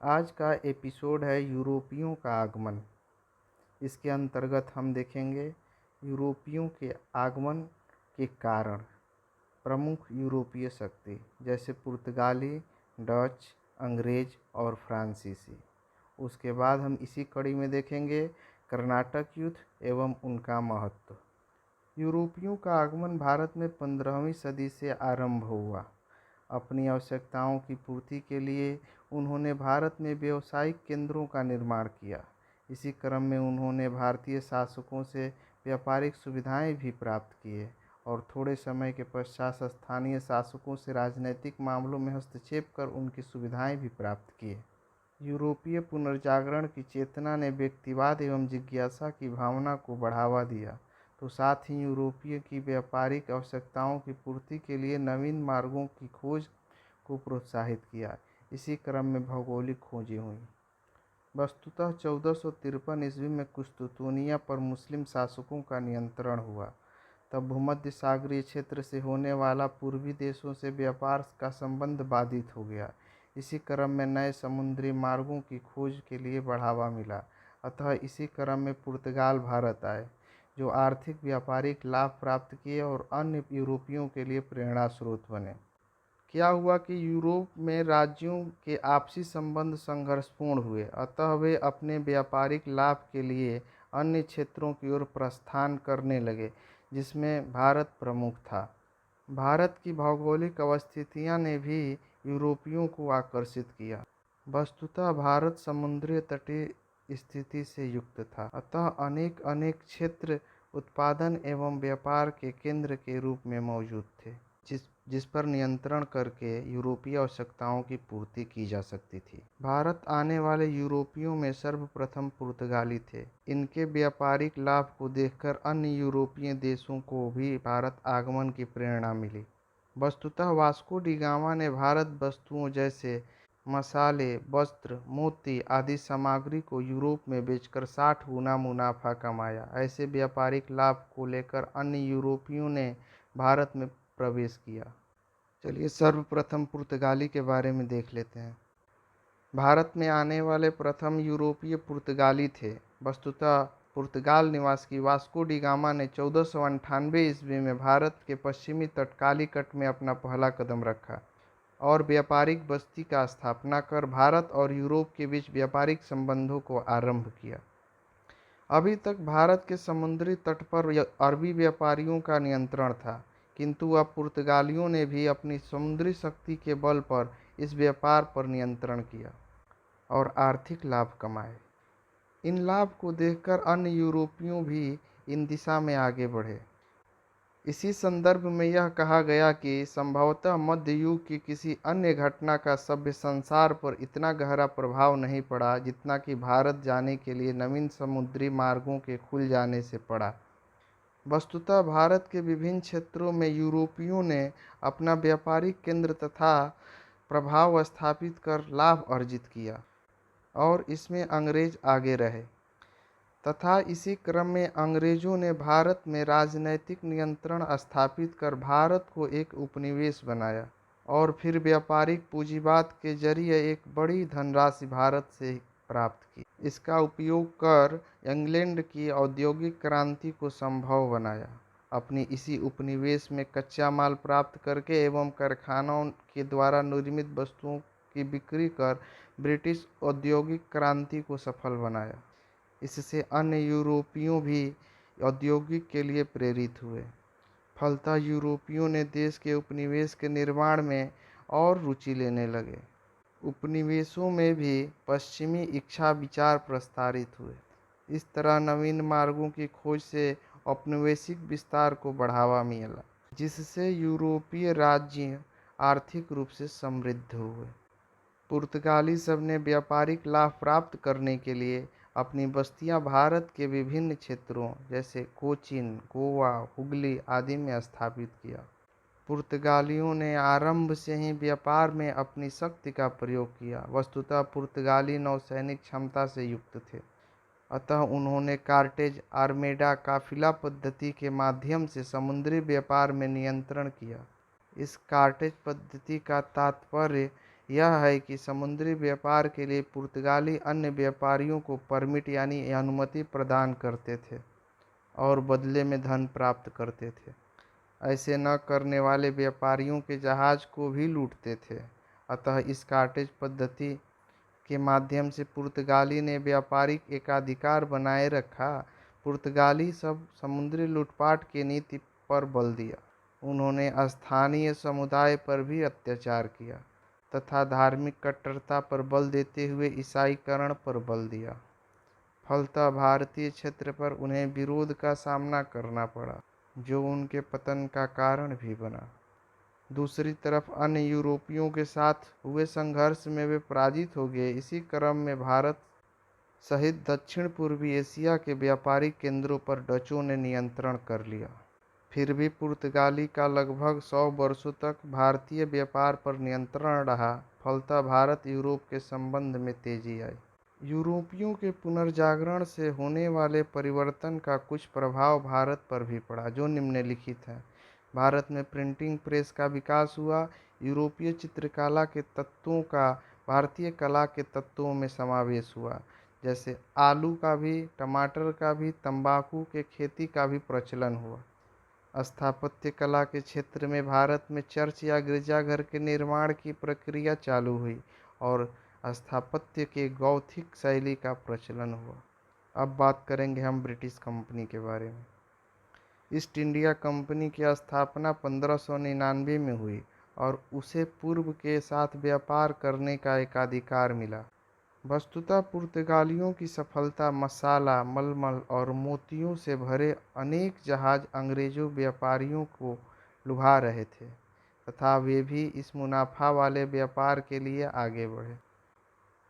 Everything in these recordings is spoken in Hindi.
आज का एपिसोड है यूरोपियों का आगमन। इसके अंतर्गत हम देखेंगे यूरोपियों के आगमन के कारण, प्रमुख यूरोपीय शक्ति जैसे पुर्तगाली, डच, अंग्रेज और फ्रांसीसी। उसके बाद हम इसी कड़ी में देखेंगे कर्नाटक युद्ध एवं उनका महत्व। यूरोपियों का आगमन भारत में 15वीं सदी से आरंभ हुआ। अपनी आवश्यकताओं की पूर्ति के लिए उन्होंने भारत में व्यावसायिक केंद्रों का निर्माण किया। इसी क्रम में उन्होंने भारतीय शासकों से व्यापारिक सुविधाएं भी प्राप्त किए और थोड़े समय के पश्चात स्थानीय शासकों से राजनीतिक मामलों में हस्तक्षेप कर उनकी सुविधाएं भी प्राप्त किए। यूरोपीय पुनर्जागरण की चेतना ने व्यक्तिवाद एवं जिज्ञासा की भावना को बढ़ावा दिया, तो साथ ही यूरोपीय की व्यापारिक आवश्यकताओं की पूर्ति के लिए नवीन मार्गों की खोज को प्रोत्साहित किया। इसी क्रम में भौगोलिक खोजें हुई। वस्तुतः 1453 ईस्वी में कुस्तुतुनिया पर मुस्लिम शासकों का नियंत्रण हुआ। तब भूमध्य सागरीय क्षेत्र से होने वाला पूर्वी देशों से व्यापार का संबंध बाधित हो गया। इसी क्रम में नए समुद्री मार्गों की खोज के लिए बढ़ावा मिला। अतः इसी क्रम में पुर्तगाल भारत आए, जो आर्थिक व्यापारिक लाभ प्राप्त किए और अन्य यूरोपियों के लिए प्रेरणा स्रोत बने। क्या हुआ कि यूरोप में राज्यों के आपसी संबंध संघर्षपूर्ण हुए, अतः वे अपने व्यापारिक लाभ के लिए अन्य क्षेत्रों की ओर प्रस्थान करने लगे, जिसमें भारत प्रमुख था। भारत की भौगोलिक अवस्थितियां ने भी यूरोपियों को आकर्षित किया। वस्तुतः भारत समुद्री तटीय स्थिति से युक्त था, अतः अनेक अनेक क्षेत्र उत्पादन एवं व्यापार के केंद्र के रूप में मौजूद थे, जिस पर नियंत्रण करके यूरोपीय आवश्यकताओं की पूर्ति की जा सकती थी। भारत आने वाले यूरोपियों में सर्वप्रथम पुर्तगाली थे। इनके व्यापारिक लाभ को देखकर अन्य यूरोपीय देशों को भी भारत आगमन की प्रेरणा मिली। वस्तुतः वास्को डी गामा ने भारत वस्तुओं जैसे मसाले, वस्त्र, मोती आदि सामग्री को यूरोप में बेचकर 60 गुना मुनाफा कमाया। ऐसे व्यापारिक लाभ को लेकर अन्य यूरोपियों ने भारत में प्रवेश किया। चलिए सर्वप्रथम पुर्तगाली के बारे में देख लेते हैं। भारत में आने वाले प्रथम यूरोपीय पुर्तगाली थे। वस्तुतः पुर्तगाल निवासी वास्को डी गामा ने 1498 ईस्वी में भारत के पश्चिमी तट कालीकट में अपना पहला कदम रखा और व्यापारिक बस्ती का स्थापना कर भारत और यूरोप के बीच व्यापारिक संबंधों को आरंभ किया। अभी तक भारत के समुद्री तट पर अरबी व्यापारियों का नियंत्रण था, किंतु अब पुर्तगालियों ने भी अपनी समुद्री शक्ति के बल पर इस व्यापार पर नियंत्रण किया और आर्थिक लाभ कमाए। इन लाभ को देखकर अन्य यूरोपियों भी इन दिशा में आगे बढ़े। इसी संदर्भ में यह कहा गया कि संभवतः मध्य युग की किसी अन्य घटना का सभ्य संसार पर इतना गहरा प्रभाव नहीं पड़ा जितना कि भारत जाने के लिए नवीन समुद्री मार्गों के खुल जाने से पड़ा। वस्तुतः भारत के विभिन्न क्षेत्रों में यूरोपियों ने अपना व्यापारिक केंद्र तथा प्रभाव स्थापित कर लाभ अर्जित किया और इसमें अंग्रेज आगे रहे, तथा इसी क्रम में अंग्रेजों ने भारत में राजनैतिक नियंत्रण स्थापित कर भारत को एक उपनिवेश बनाया और फिर व्यापारिक पूंजीवाद के जरिए एक बड़ी धनराशि भारत से प्राप्त की। इसका उपयोग कर इंग्लैंड की औद्योगिक क्रांति को संभव बनाया। अपनी इसी उपनिवेश में कच्चा माल प्राप्त करके एवं कारखानों के द्वारा निर्मित वस्तुओं की बिक्री कर ब्रिटिश औद्योगिक क्रांति को सफल बनाया। इससे अन्य यूरोपियों भी औद्योगिक के लिए प्रेरित हुए। फलतः यूरोपियों ने देश के उपनिवेश के निर्माण में और रुचि लेने लगे। उपनिवेशों में भी पश्चिमी इच्छा विचार प्रसारित हुए। इस तरह नवीन मार्गों की खोज से औपनिवेशिक विस्तार को बढ़ावा मिला, जिससे यूरोपीय राज्य आर्थिक रूप से समृद्ध हुए। पुर्तगाली सब ने व्यापारिक लाभ प्राप्त करने के लिए अपनी बस्तियां भारत के विभिन्न क्षेत्रों जैसे कोचीन, गोवा, हुगली आदि में स्थापित किया। पुर्तगालियों ने आरंभ से ही व्यापार में अपनी शक्ति का प्रयोग किया। वस्तुतः पुर्तगाली नौसैनिक क्षमता से युक्त थे, अतः उन्होंने कार्टेज आर्मेडा काफिला पद्धति के माध्यम से समुद्री व्यापार में नियंत्रण किया। इस कार्टेज पद्धति का तात्पर्य यह है कि समुद्री व्यापार के लिए पुर्तगाली अन्य व्यापारियों को परमिट यानी अनुमति प्रदान करते थे और बदले में धन प्राप्त करते थे। ऐसे न करने वाले व्यापारियों के जहाज को भी लूटते थे। अतः इस कॉटेज पद्धति के माध्यम से पुर्तगाली ने व्यापारिक एकाधिकार बनाए रखा। पुर्तगाली सब समुद्री लूटपाट की नीति पर बल दिया। उन्होंने स्थानीय समुदाय पर भी अत्याचार किया तथा धार्मिक कट्टरता पर बल देते हुए ईसाईकरण पर बल दिया। फलतः भारतीय क्षेत्र पर उन्हें विरोध का सामना करना पड़ा, जो उनके पतन का कारण भी बना। दूसरी तरफ अन्य यूरोपियों के साथ हुए संघर्ष में वे पराजित हो गए। इसी क्रम में भारत सहित दक्षिण पूर्वी एशिया के व्यापारिक केंद्रों पर डचों ने नियंत्रण कर लिया। फिर भी पुर्तगाली का लगभग 100 वर्षों तक भारतीय व्यापार पर नियंत्रण रहा। फलतः भारत यूरोप के संबंध में तेजी आई। यूरोपियों के पुनर्जागरण से होने वाले परिवर्तन का कुछ प्रभाव भारत पर भी पड़ा, जो निम्नलिखित है। भारत में प्रिंटिंग प्रेस का विकास हुआ। यूरोपीय चित्रकला के तत्वों का भारतीय कला के तत्वों में समावेश हुआ, जैसे आलू का भी, टमाटर का भी, तंबाकू के खेती का भी प्रचलन हुआ। स्थापत्य कला के क्षेत्र में भारत में चर्च या गिरजाघर के निर्माण की प्रक्रिया चालू हुई और स्थापत्य के गॉथिक शैली का प्रचलन हुआ। अब बात करेंगे हम ब्रिटिश कंपनी के बारे में। ईस्ट इंडिया कंपनी की स्थापना 1599 में हुई और उसे पूर्व के साथ व्यापार करने का एकाधिकार मिला। वस्तुतः पुर्तगालियों की सफलता मसाला, मलमल और मोतियों से भरे अनेक जहाज अंग्रेजों व्यापारियों को लुभा रहे थे तथा वे भी इस मुनाफा वाले व्यापार के लिए आगे बढ़े।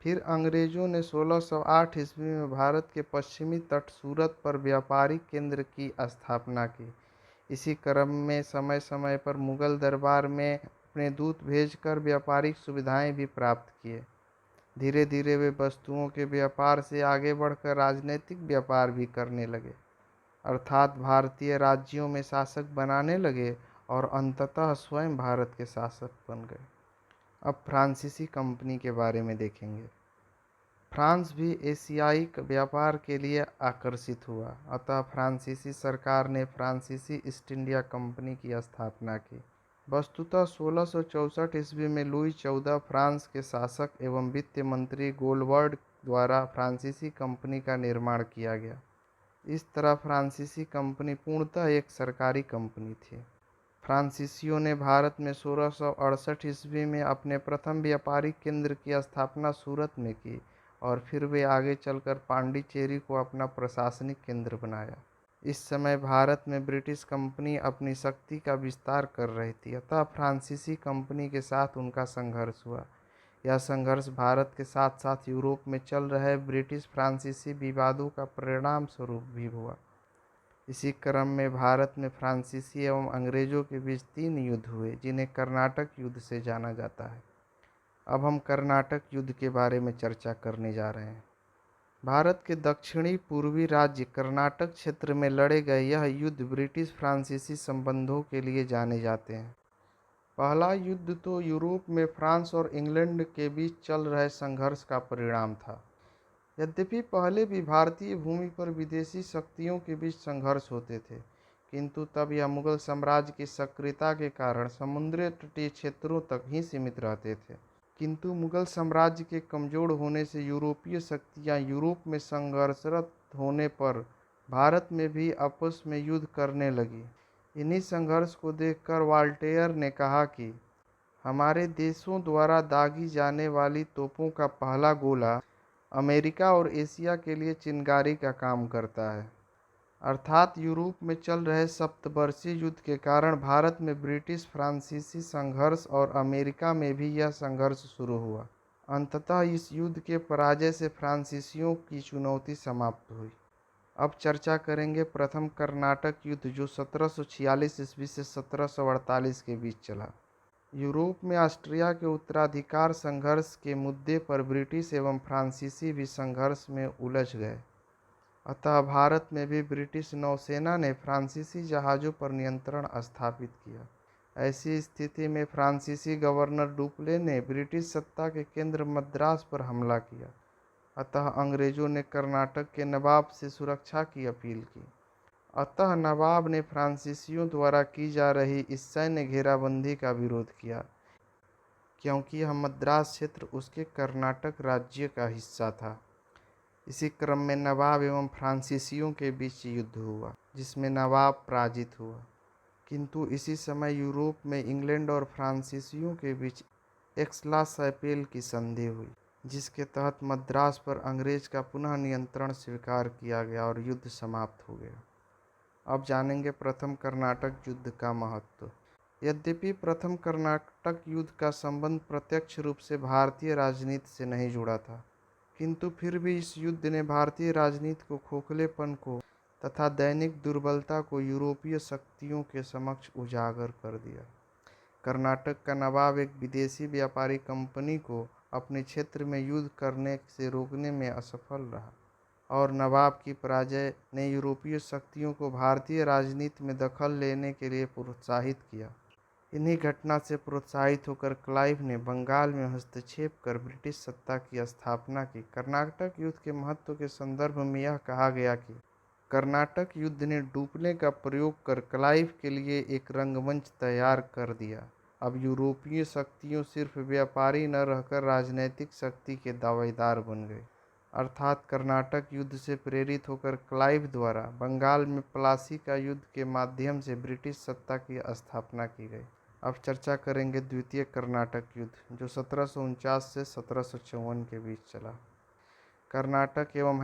फिर अंग्रेजों ने 1608 ईस्वी में भारत के पश्चिमी तट सूरत पर व्यापारिक केंद्र की स्थापना की। इसी क्रम में समय समय पर मुगल दरबार में अपने दूत भेजकर व्यापारिक सुविधाएं भी प्राप्त किए। धीरे धीरे वे वस्तुओं के व्यापार से आगे बढ़कर राजनीतिक व्यापार भी करने लगे, अर्थात भारतीय राज्यों में शासक बनाने लगे और अंततः स्वयं भारत के शासक बन गए। अब फ्रांसीसी कंपनी के बारे में देखेंगे। फ्रांस भी एशियाई व्यापार के लिए आकर्षित हुआ, अतः फ्रांसीसी सरकार ने फ्रांसीसी ईस्ट इंडिया कंपनी की स्थापना की। वस्तुतः 1664 ईस्वी में लुई 14 फ्रांस के शासक एवं वित्त मंत्री गोलवर्ड द्वारा फ्रांसीसी कंपनी का निर्माण किया गया। इस तरह फ्रांसीसी कंपनी पूर्णतः एक सरकारी कंपनी थी। फ्रांसीसियों ने भारत में 1668 ईस्वी में अपने प्रथम व्यापारिक केंद्र की स्थापना सूरत में की और फिर वे आगे चलकर पांडिचेरी को अपना प्रशासनिक केंद्र बनाया। इस समय भारत में ब्रिटिश कंपनी अपनी शक्ति का विस्तार कर रही थी, अतः फ्रांसीसी कंपनी के साथ उनका संघर्ष हुआ। यह संघर्ष भारत के साथ साथ यूरोप में चल रहे ब्रिटिश फ्रांसीसी विवादों का परिणाम स्वरूप भी हुआ। इसी क्रम में भारत में फ्रांसीसी एवं अंग्रेजों के बीच 3 युद्ध हुए, जिन्हें कर्नाटक युद्ध से जाना जाता है। अब हम कर्नाटक युद्ध के बारे में चर्चा करने जा रहे हैं। भारत के दक्षिणी पूर्वी राज्य कर्नाटक क्षेत्र में लड़े गए यह युद्ध ब्रिटिश फ्रांसीसी संबंधों के लिए जाने जाते हैं। पहला युद्ध तो यूरोप में फ्रांस और इंग्लैंड के बीच चल रहे संघर्ष का परिणाम था। यद्यपि पहले भी भारतीय भूमि पर विदेशी शक्तियों के बीच संघर्ष होते थे, किंतु तब यह मुगल साम्राज्य की सक्रियता के कारण समुद्री तटीय क्षेत्रों तक ही सीमित रहते थे। किंतु मुगल साम्राज्य के कमजोर होने से यूरोपीय शक्तियां यूरोप में संघर्षरत होने पर भारत में भी आपस में युद्ध करने लगी। इन्हीं संघर्ष को देखकर वॉल्टेयर ने कहा कि हमारे देशों द्वारा दागी जाने वाली तोपों का पहला गोला अमेरिका और एशिया के लिए चिंगारी का काम करता है। अर्थात यूरोप में चल रहे सप्तवर्षीय युद्ध के कारण भारत में ब्रिटिश फ्रांसीसी संघर्ष और अमेरिका में भी यह संघर्ष शुरू हुआ। अंततः इस युद्ध के पराजय से फ्रांसीसियों की चुनौती समाप्त हुई। अब चर्चा करेंगे प्रथम कर्नाटक युद्ध, जो 1746 ईस्वी से 1748 के बीच चला। यूरोप में ऑस्ट्रिया के उत्तराधिकार संघर्ष के मुद्दे पर ब्रिटिश एवं फ्रांसीसी भी संघर्ष में उलझ गए। अतः भारत में भी ब्रिटिश नौसेना ने फ्रांसीसी जहाज़ों पर नियंत्रण स्थापित किया। ऐसी स्थिति में फ्रांसीसी गवर्नर डुप्ले ने ब्रिटिश सत्ता के केंद्र मद्रास पर हमला किया। अतः अंग्रेजों ने कर्नाटक के नवाब से सुरक्षा की अपील की। अतः नवाब ने फ्रांसीसियों द्वारा की जा रही इस सैन्य घेराबंदी का विरोध किया, क्योंकि यह मद्रास क्षेत्र उसके कर्नाटक राज्य का हिस्सा था। इसी क्रम में नवाब एवं फ्रांसीसियों के बीच युद्ध हुआ, जिसमें नवाब पराजित हुआ। किंतु इसी समय यूरोप में इंग्लैंड और फ्रांसीसियों के बीच एक्स-ला-शापेल की संधि हुई, जिसके तहत मद्रास पर अंग्रेज का पुनः नियंत्रण स्वीकार किया गया और युद्ध समाप्त हो गया। अब जानेंगे प्रथम कर्नाटक युद्ध का महत्व। यद्यपि प्रथम कर्नाटक युद्ध का संबंध प्रत्यक्ष रूप से भारतीय राजनीति से नहीं जुड़ा था, किंतु फिर भी इस युद्ध ने भारतीय राजनीति को खोखलेपन को तथा दैनिक दुर्बलता को यूरोपीय शक्तियों के समक्ष उजागर कर दिया। कर्नाटक का नवाब एक विदेशी व्यापारी कंपनी को अपने क्षेत्र में युद्ध करने से रोकने में असफल रहा, और नवाब की पराजय ने यूरोपीय शक्तियों को भारतीय राजनीति में दखल लेने के लिए प्रोत्साहित किया। इन्हीं घटना से प्रोत्साहित होकर क्लाइव ने बंगाल में हस्तक्षेप कर ब्रिटिश सत्ता की स्थापना की। कर्नाटक युद्ध के महत्व के संदर्भ में यह कहा गया कि कर्नाटक युद्ध ने डुप्ले का प्रयोग कर क्लाइव के लिए एक रंगमंच तैयार कर दिया। अब यूरोपीय शक्तियों सिर्फ व्यापारी न रहकर राजनैतिक शक्ति के दावेदार बन गए। अर्थात कर्नाटक युद्ध से प्रेरित होकर क्लाइव द्वारा बंगाल में प्लासी का युद्ध के माध्यम से ब्रिटिश सत्ता की स्थापना की गई। अब चर्चा करेंगे द्वितीय कर्नाटक युद्ध, जो 1749 से 1754 के बीच चला। कर्नाटक एवं